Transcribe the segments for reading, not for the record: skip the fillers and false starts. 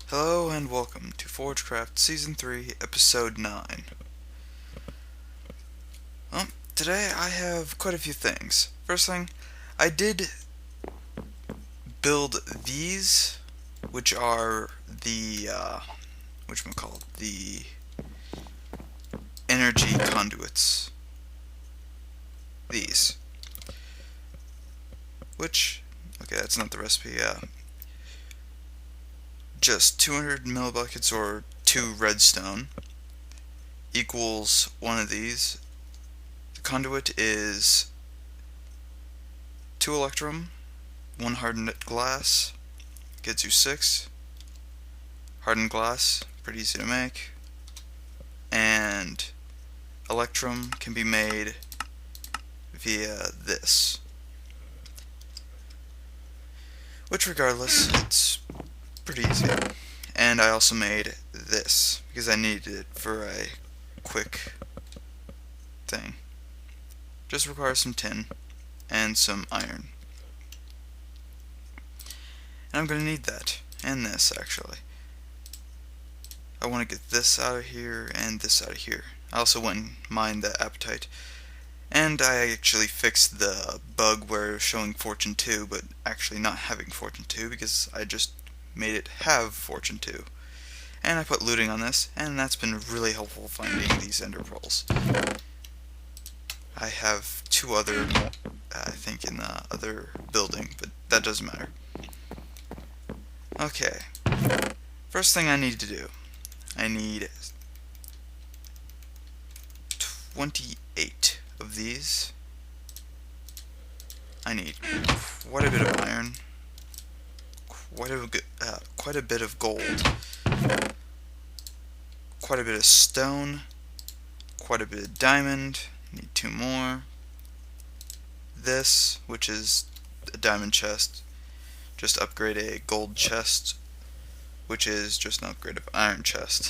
Hello and welcome to Forgecraft Season 3, Episode 9. Well, today I have quite a few things. First thing, I did build these, which are the, the energy conduits. These. Okay, that's not the recipe, just 200 millibuckets or 2 redstone equals one of these. The conduit is 2 electrum, 1 hardened glass, gets you 6. Hardened glass, pretty easy to make. And electrum can be made via this. Which regardless, it's pretty easy. And I also made this, because I needed it for a quick thing. Just requires some tin and some iron. And I'm going to need that, and this actually. I want to get this out of here and this out of here. I also went and mined the apatite. And I actually fixed the bug where it was showing Fortune 2, but actually not having Fortune 2 because I just made it have Fortune 2. And I put looting on this, and that's been really helpful finding these ender pearls. I have 2 other, I think, in the other building, but that doesn't matter. Okay, first thing I need to do, I need 28 of these. I need quite a bit of iron, quite a bit of gold, quite a bit of stone, quite a bit of diamond. Need 2 more. This, which is a diamond chest, just upgrade a gold chest, which is just an upgrade of iron chest.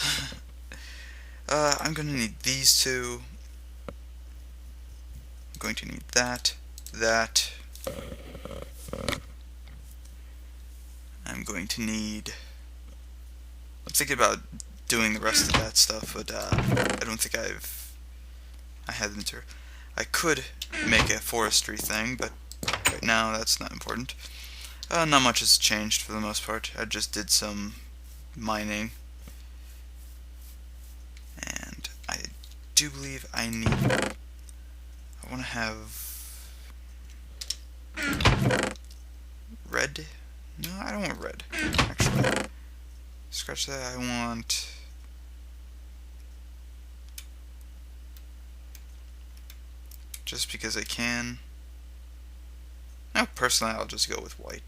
I'm going to need these 2. I'm going to need that. I'm going to need... I'm thinking about doing the rest of that stuff, but I don't think I have the material. I could make a forestry thing, but right now that's not important. Not much has changed for the most part. I just did some mining. And I do believe I want to have red? No, I don't want red, actually. Scratch that. I want... just because I can. No, personally I'll just go with white.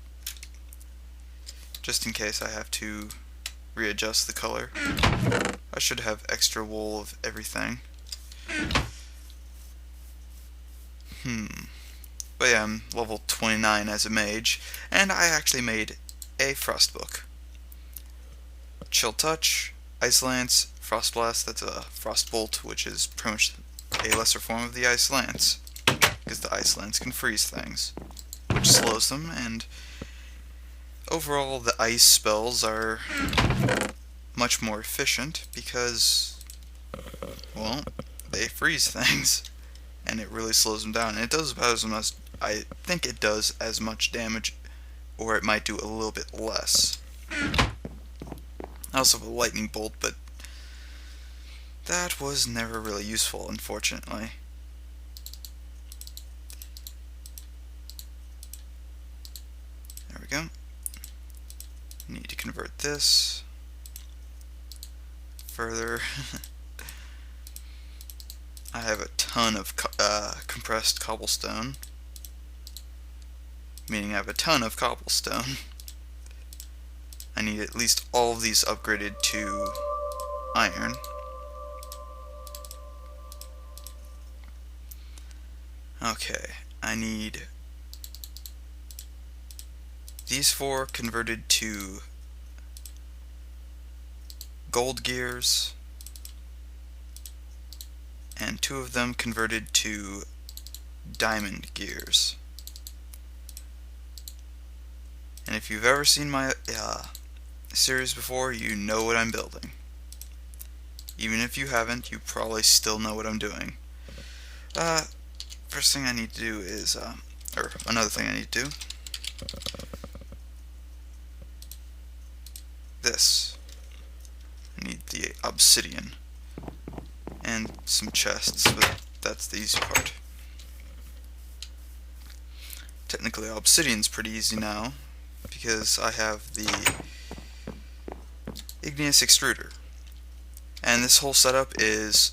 Just in case I have to readjust the color. I should have extra wool of everything. But yeah, I'm level 29 as a mage, and I actually made a frost book. Chill Touch, Ice Lance, Frost Blast, that's a Frost Bolt, which is pretty much a lesser form of the Ice Lance, because the Ice Lance can freeze things, which slows them, and overall the ice spells are much more efficient because, well, they freeze things, and it really slows them down, and it does about as much, I think it does as much damage, or it might do a little bit less. I also have a lightning bolt, but that was never really useful, unfortunately. There we go. Need to convert this further. I have a ton of compressed cobblestone, meaning I have a ton of cobblestone. I need at least all of these upgraded to iron. Okay, I need these 4 converted to gold gears, and 2 of them converted to diamond gears. And if you've ever seen my series before, you know what I'm building. Even if you haven't, you probably still know what I'm doing. First thing I need to do is, or another thing I need to do, this. I need the obsidian and some chests, but that's the easy part. Technically, obsidian's pretty easy now, because I have the igneous extruder. And this whole setup is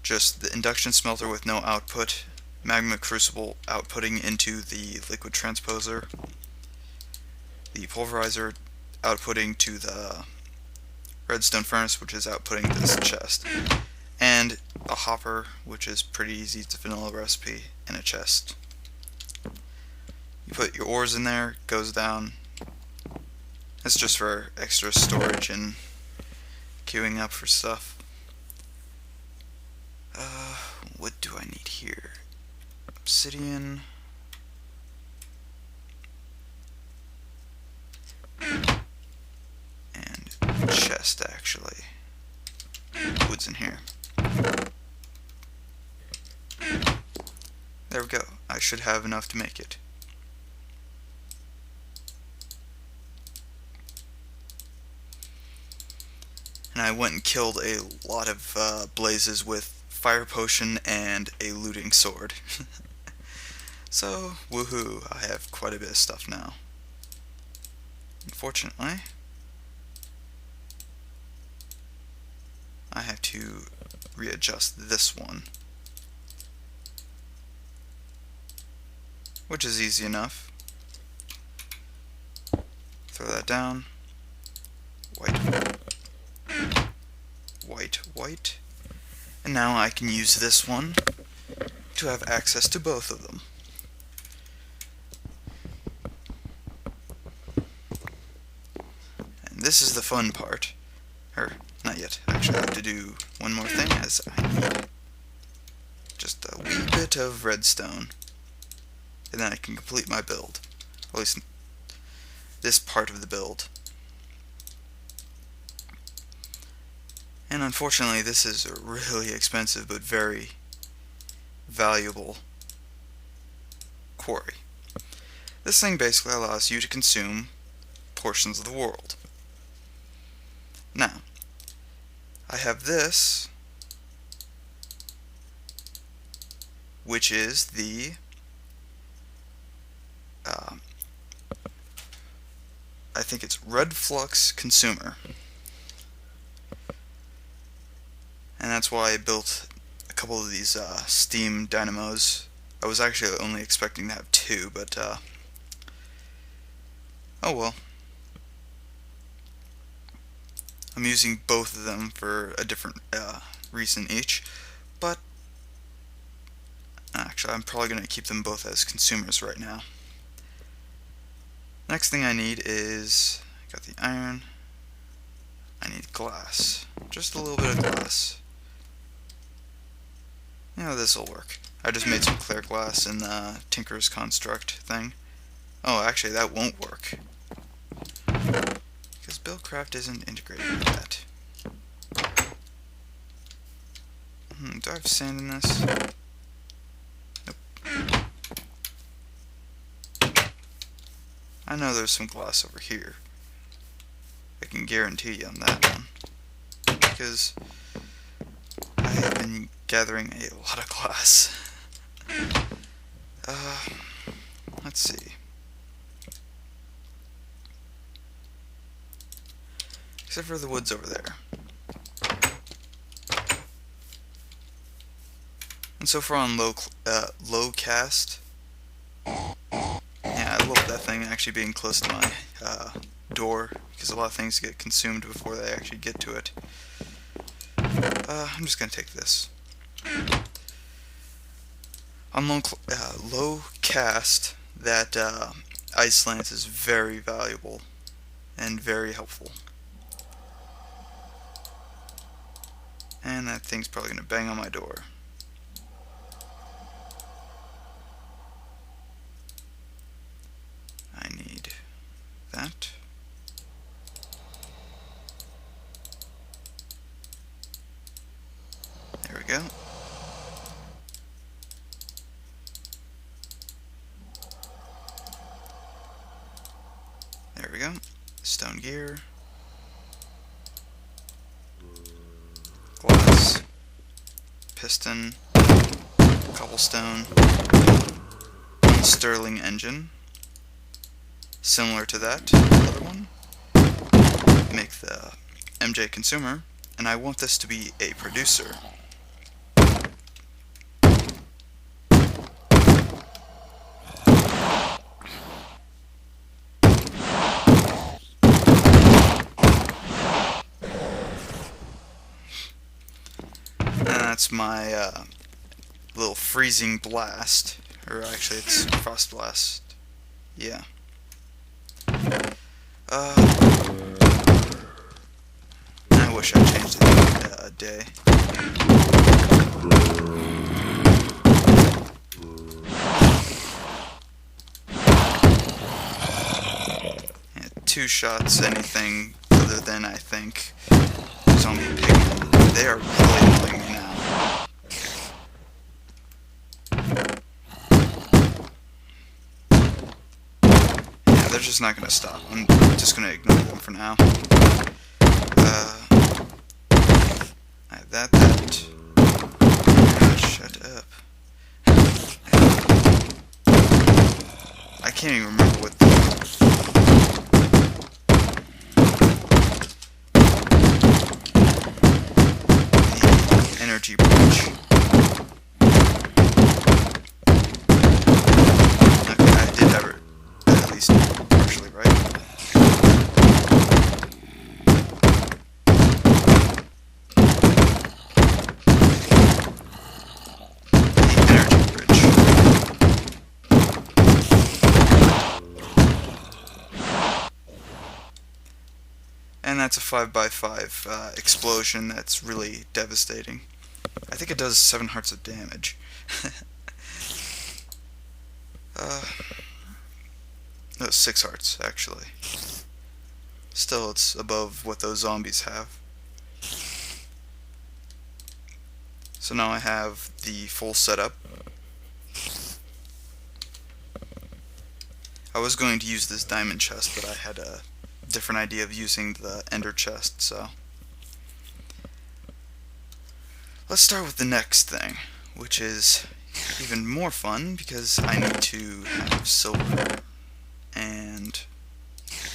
just the induction smelter with no output, magma crucible outputting into the liquid transposer, the pulverizer outputting to the redstone furnace, which is outputting this chest, and a hopper, which is pretty easy. It's a vanilla recipe, in a chest. You put your ores in there, it goes down. That's just for extra storage and queuing up for stuff. What do I need here? Obsidian. And chest, actually. Wood's in here. There we go. I should have enough to make it. And I went and killed a lot of blazes with fire potion and a looting sword. So, woohoo, I have quite a bit of stuff now. Unfortunately, I have to readjust this one, which is easy enough. Throw that down. White, white, white. And now I can use this one to have access to both of them. And this is the fun part. Or, not yet. Actually, I have to do one more thing, as I need just a wee bit of redstone. And then I can complete my build. At least this part of the build. And unfortunately, this is a really expensive but very valuable quarry. This thing basically allows you to consume portions of the world. Now, I have this, which is the I think it's red flux consumer. And that's why I built a couple of these steam dynamos. I was actually only expecting to have two, but oh well. I'm using both of them for a different reason each, but actually I'm probably going to keep them both as consumers right now. Next thing I need is, I got the iron, I need glass, just a little bit of glass. Yeah, this'll work. I just made some clear glass in the Tinker's Construct thing. Oh, actually that won't work, because Buildcraft isn't integrated with that. Do I have sand in this? Nope. I know there's some glass over here. I can guarantee you on that one, because I have been gathering a lot of glass. Let's see. Except for the woods over there. And so far on low cast, yeah, I love that thing actually being close to my door, because a lot of things get consumed before they actually get to it. I'm just gonna take this. On low cast, that ice lance is very valuable and very helpful. And that thing's probably gonna bang on my door. I need that. There we go. There we go. Stone gear. Glass. Piston. Cobblestone. Stirling engine. Similar to that other one. Make the MJ consumer. And I want this to be a producer. That's my little freezing blast, or actually it's frost blast. Yeah. I wish I changed the day. Yeah, 2 shots, anything other than I think zombie pigmen. They are really annoying me now. They're just not gonna stop. I'm just gonna ignore them for now. I have that. Shut up. I can't even remember what the energy bridge. Okay, I did have it at least partially right. And that's a 5x5 explosion that's really devastating. I think it does 7 hearts of damage. No, 6 hearts, actually. Still, it's above what those zombies have. So now I have the full setup. I was going to use this diamond chest, but I had a different idea of using the ender chest, so let's start with the next thing, which is even more fun because I need to have silver and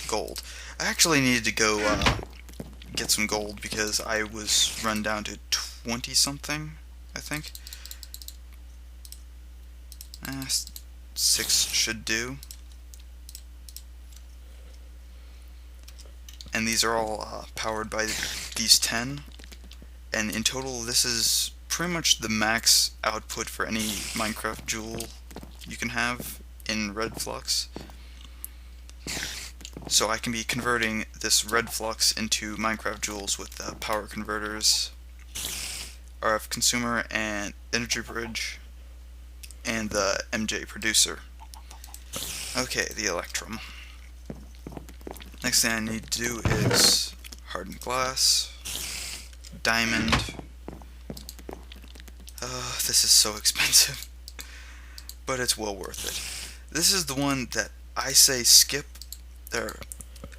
gold. I actually needed to go get some gold because I was run down to 20 something, I think. 6 should do. And these are all powered by these 10, and in total this is pretty much the max output for any Minecraft jewel you can have in red flux. So I can be converting this red flux into Minecraft jewels with the power converters, RF consumer, and energy bridge, and the MJ producer. Okay, the electrum. Next thing I need to do is hardened glass, diamond. This is so expensive, but it's well worth it. This is the one that I say skip.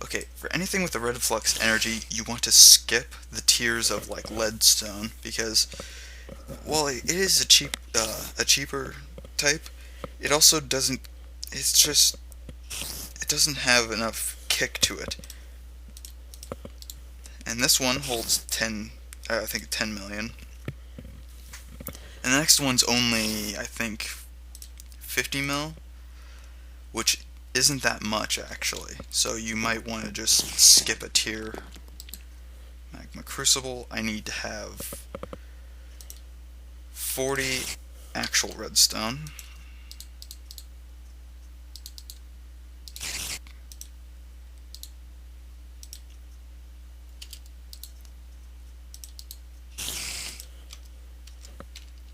Okay, for anything with the red flux energy, you want to skip the tiers of like leadstone because while it is a cheaper type, it also doesn't. It doesn't have enough kick to it. And this one holds 10, I think 10 million. And the next one's only, I think, 50 mil, which isn't that much actually. So you might want to just skip a tier. Magma Crucible, I need to have 40 actual redstone.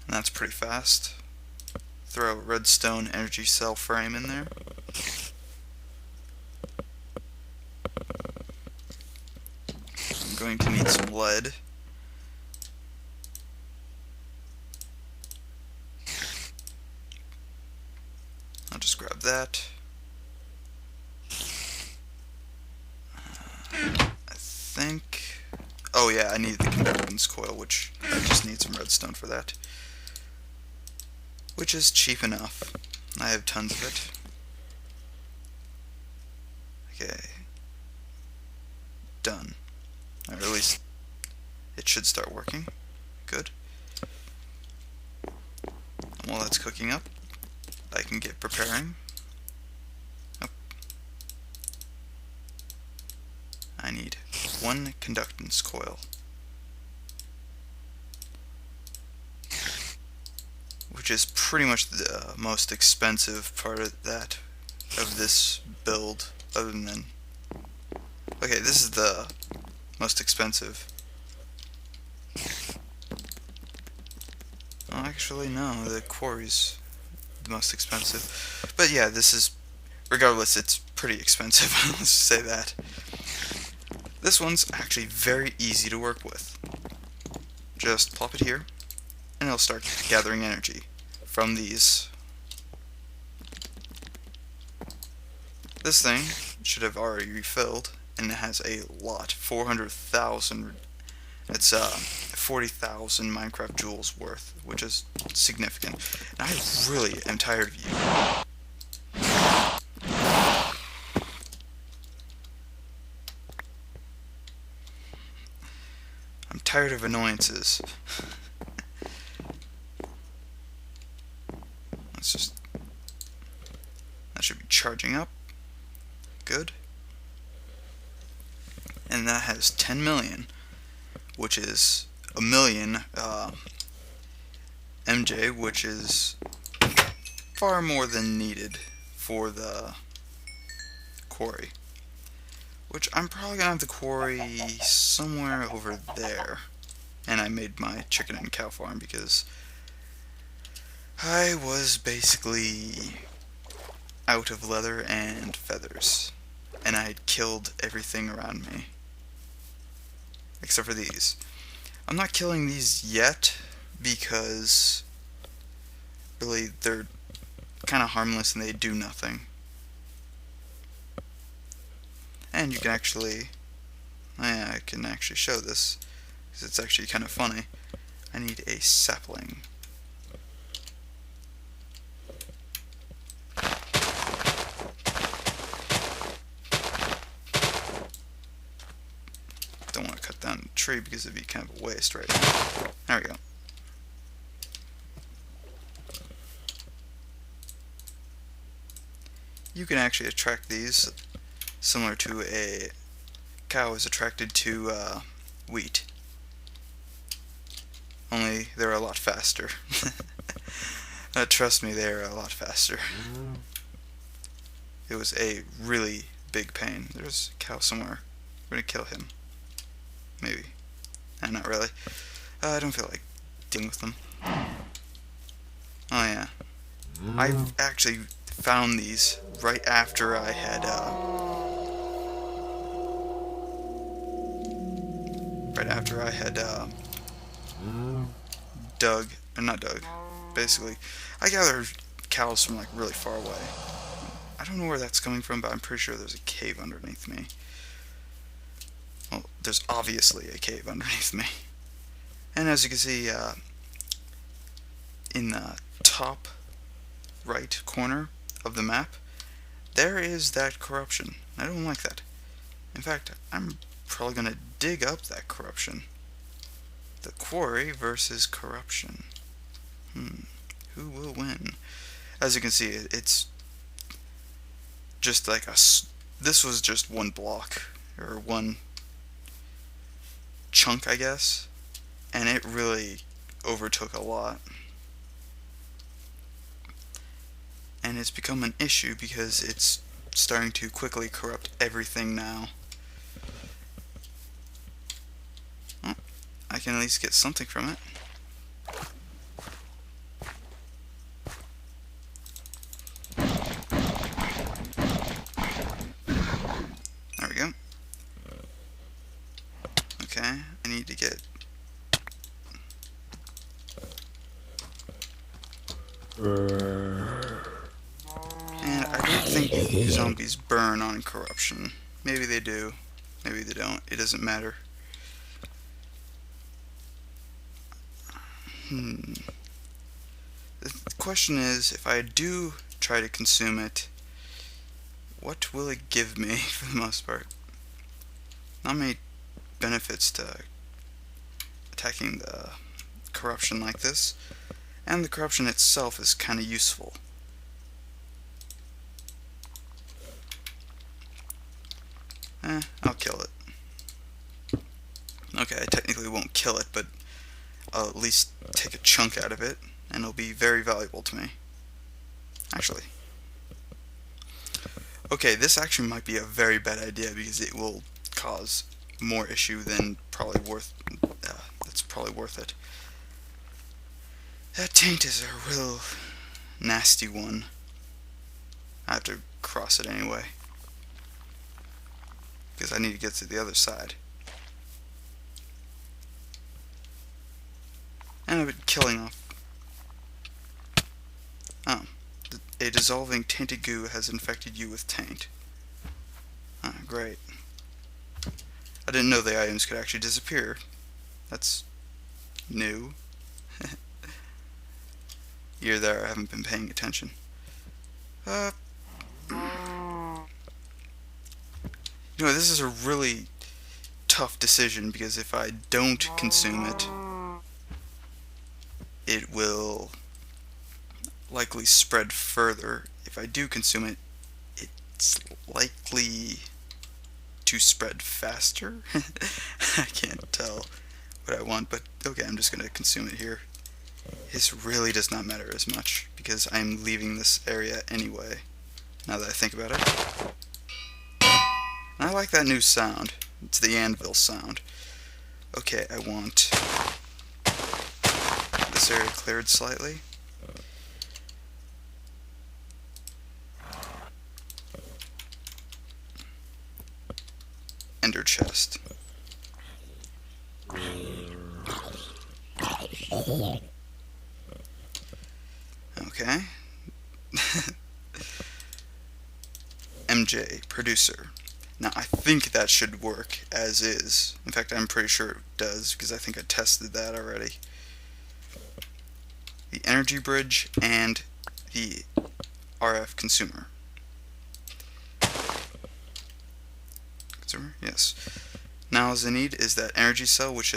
And that's pretty fast. Throw a redstone energy cell frame in there. I'm going to need some lead. that. I think... Oh yeah, I need the conductance coil, which I just need some redstone for that. Which is cheap enough. I have tons of it. Okay. Done. Or at least it should start working. Good. And while that's cooking up, I can get preparing. Oh. I need one conductance coil. Which is pretty much the most expensive part of this build, other than... Okay, this is the most expensive. Oh, actually, no, the quarry's the most expensive. But yeah, this is... Regardless, it's pretty expensive, let's say that. This one's actually very easy to work with. Just plop it here, and it'll start gathering energy from these. This thing should have already refilled, and it has a lot, 400,000. It's 40,000 Minecraft joules worth, which is significant. And I really am tired of you. I'm tired of annoyances. That should be charging up. Good. And that has 10 million, which is a million MJ, which is far more than needed for the quarry. Which I'm probably gonna have the quarry somewhere over there. And I made my chicken and cow farm because I was basically out of leather and feathers, and I had killed everything around me except for these. I'm not killing these yet because really they're kind of harmless and they do nothing. And you can actually, I can actually show this because it's actually kind of funny. I need a sapling. Don't want to cut down the tree because it'd be kind of a waste right now. There we go. You can actually attract these similar to a cow is attracted to wheat. Only they're a lot faster. Trust me, they're a lot faster. It was a really big pain. There's a cow somewhere. We're gonna kill him. Maybe. Not really. I don't feel like dealing with them. Oh yeah. I actually found these right after I had dug, or not dug, basically I gathered cows from like really far away. I don't know where that's coming from, but I'm pretty sure there's a cave underneath me. Well, there's obviously a cave underneath me. And as you can see, in the top right corner of the map, there is that corruption. I don't like that. In fact, I'm probably going to dig up that corruption. The quarry versus corruption. Who will win? As you can see, it's just like this was just one block, or one chunk, I guess, and it really overtook a lot. And it's become an issue because it's starting to quickly corrupt everything now. Well, I can at least get something from it. There we go. Okay, I need to get... And I don't think zombies burn on corruption. Maybe they do. Maybe they don't. It doesn't matter. The question is, if I do try to consume it, what will it give me for the most part? Not many benefits to attacking the corruption like this, and the corruption itself is kind of useful. I'll kill it. Okay, I technically won't kill it, but I'll at least take a chunk out of it, and it'll be very valuable to me. Actually. Okay, this actually might be a very bad idea because it will cause more issue than probably that's probably worth it. That taint is a real nasty one. I have to cross it anyway, because I need to get to the other side. And I've been killing off. Oh. A dissolving tainted goo has infected you with taint. Ah, great. I didn't know the items could actually disappear. That's new. You're there, I haven't been paying attention. You know, this is a really tough decision because if I don't consume it, it will likely spread further. If I do consume it, it's likely to spread faster. I can't tell what I want, but okay, I'm just going to consume it here. This really does not matter as much because I'm leaving this area anyway, now that I think about it. And I like that new sound. It's the anvil sound. Okay, I want this area cleared slightly. Ender chest. Okay. MJ, producer. Now, I think that should work as is. In fact, I'm pretty sure it does, because I think I tested that already. The energy bridge and the RF consumer. Consumer? Yes. Now, all I need is that energy cell, which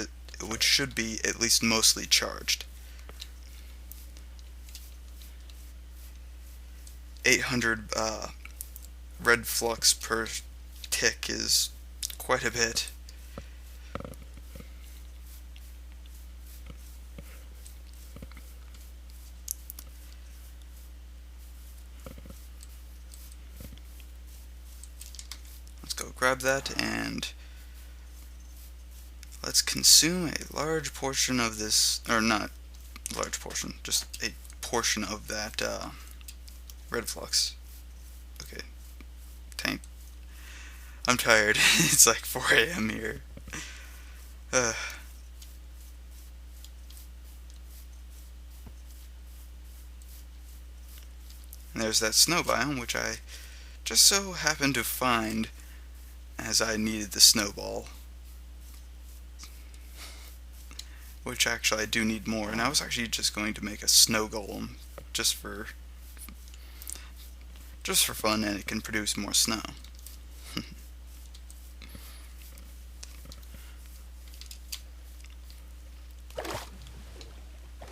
should be at least mostly charged. 800 red flux per tick is quite a bit. Let's go grab that and let's consume a large portion of this, or not large portion, just a portion of that red flux. Okay. Tank. I'm tired. It's like 4 AM here. And there's that snow biome, which I just so happened to find as I needed the snowball. Which actually I do need more, and I was actually just going to make a snow golem just for fun, and it can produce more snow.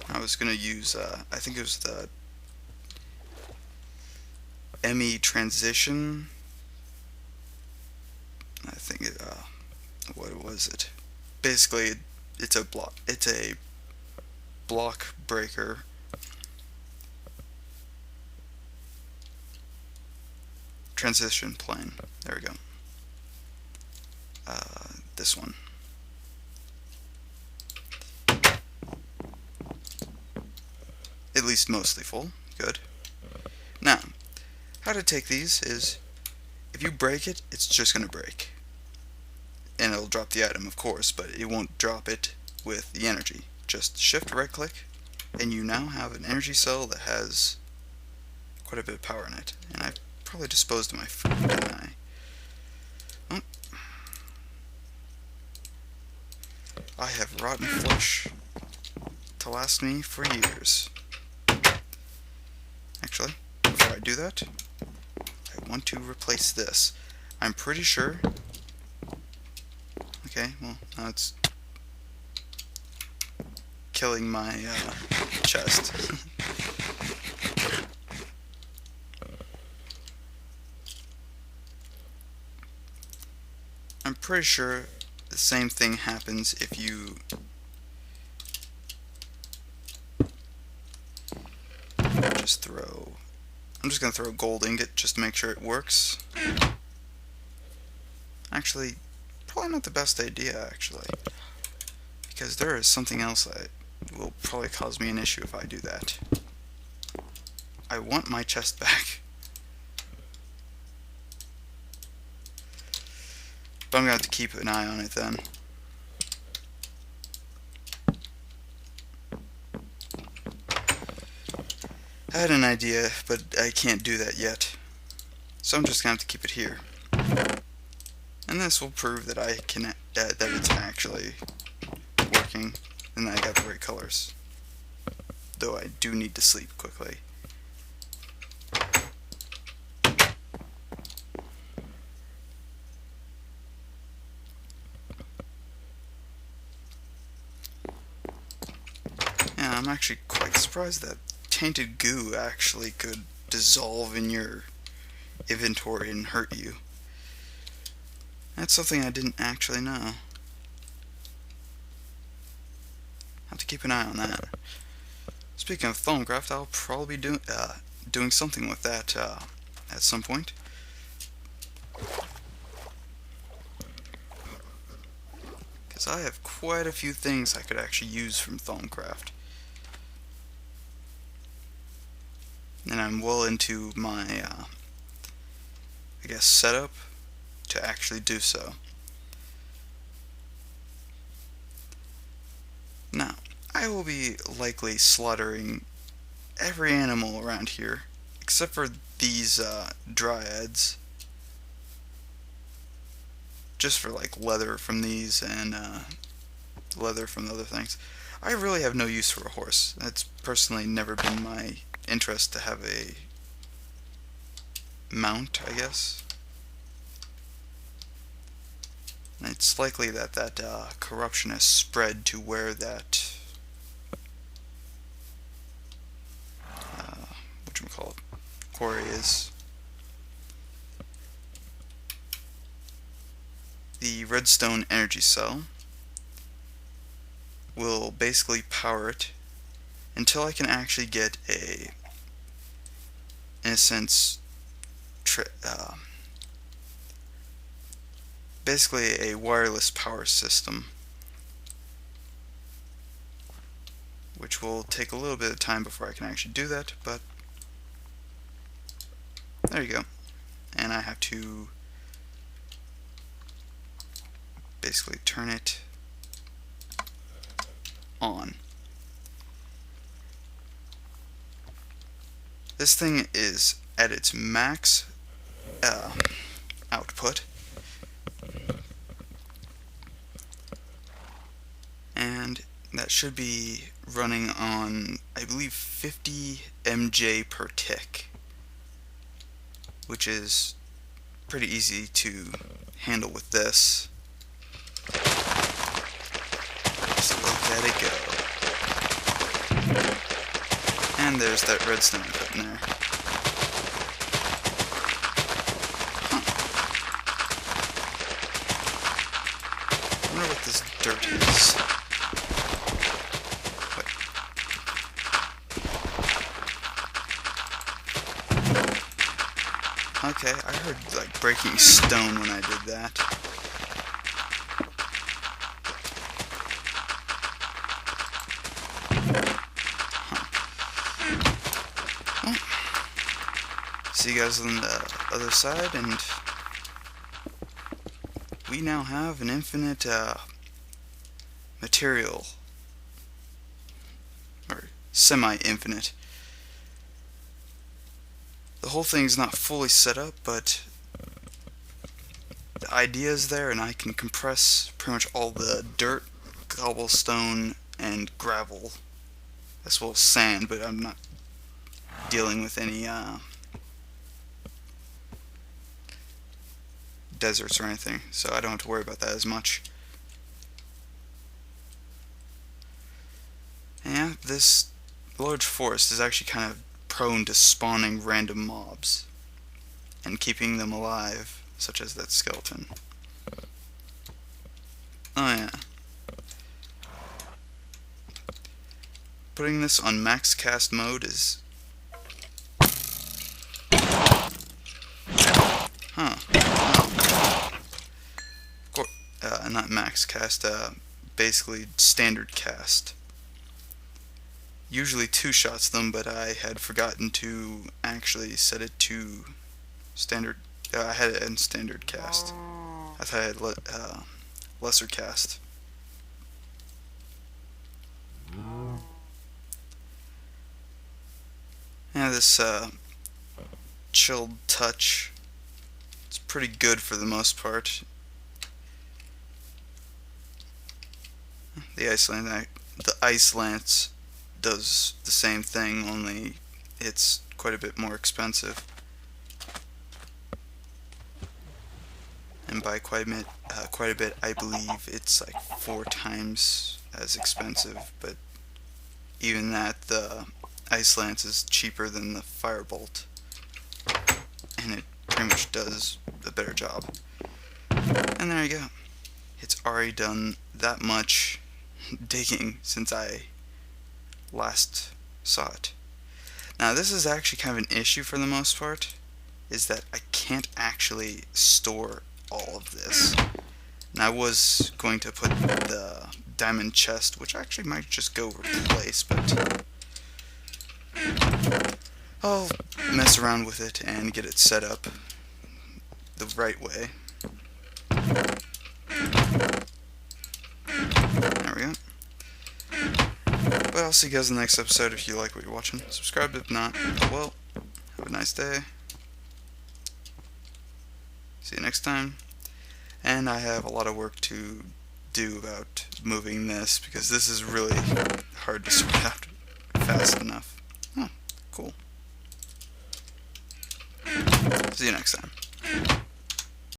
I was gonna use I think it was the ME transition. I think it what was it? Basically, it's a block breaker. Transition plane. There we go. This one. At least mostly full. Good. Now, how to take these is, if you break it, it's just going to break. And it'll drop the item, of course, but it won't drop it with the energy. Just shift right click, and you now have an energy cell that has quite a bit of power in it. And I probably disposed of my food, didn't I? Oh. I have rotten flesh to last me for years. Actually, before I do that, I want to replace this. I'm pretty sure... Okay, well, now it's killing my chest. I'm pretty sure the same thing happens if you just throw... I'm just going to throw a gold ingot just to make sure it works. Actually, probably not the best idea, actually. Because there is something else that will probably cause me an issue if I do that. I want my chest back. But I'm going to have to keep an eye on it then. I had an idea, but I can't do that yet. So I'm just going to have to keep it here. And this will prove that I can that it's actually working and that I got the right colors. Though I do need to sleep quickly. Yeah, I'm actually quite surprised that tainted goo actually could dissolve in your inventory and hurt you. That's something I didn't actually know. Have to keep an eye on that. Speaking of Forgecraft, I'll probably be doing something with that at some point. Because I have quite a few things I could actually use from Forgecraft. And I'm well into my, I guess, setup to actually do so. Now, I will be likely slaughtering every animal around here, except for these dryads. Just for like leather from these and leather from the other things. I really have no use for a horse. That's personally never been my interest to have a mount, I guess. And it's likely that corruption has spread to where that whatchamacallit, quarry is. The redstone energy cell will basically power it until I can actually get a, in a sense, basically a wireless power system, which will take a little bit of time before I can actually do that, but there you go. And I have to basically turn it on. This thing is at its max output, and that should be running on, I believe, 50 MJ per tick, which is pretty easy to handle with this. Just let it go. And there's that redstone I put in there. I wonder what this dirt is. What? Okay, I heard like breaking stone when I did that. See you guys on the other side, and we now have an infinite material, or semi-infinite. The whole thing's not fully set up, but the idea is there, and I can compress pretty much all the dirt, cobblestone, and gravel, as well as sand, but I'm not dealing with any deserts or anything, so I don't have to worry about that as much. Yeah, this large forest is actually kind of prone to spawning random mobs and keeping them alive, such as that skeleton. Oh yeah. Putting this on max cast mode is... Huh. Oh. Of course, not max cast, basically standard cast. Usually two-shots them, but I had forgotten to actually set it to standard. I had it in standard cast. I thought I had lesser cast. Yeah, this chilled touch, it's pretty good for the most part. The ice lance does the same thing, only it's quite a bit more expensive. And by quite a bit, I believe it's like 4 times as expensive, but even that, the ice lance is cheaper than the firebolt, and it pretty much does a better job. And there you go. It's already done that much digging since I last saw it. Now this is actually kind of an issue for the most part, is that I can't actually store all of this. And I was going to put the diamond chest, which actually might just go replace, but I'll mess around with it and get it set up the right way. There we go. But I'll see you guys in the next episode. If you like what you're watching, subscribe. If not, well, have a nice day. See you next time. And I have a lot of work to do about moving this, because this is really hard to sort out fast enough. Oh, cool. See you next time.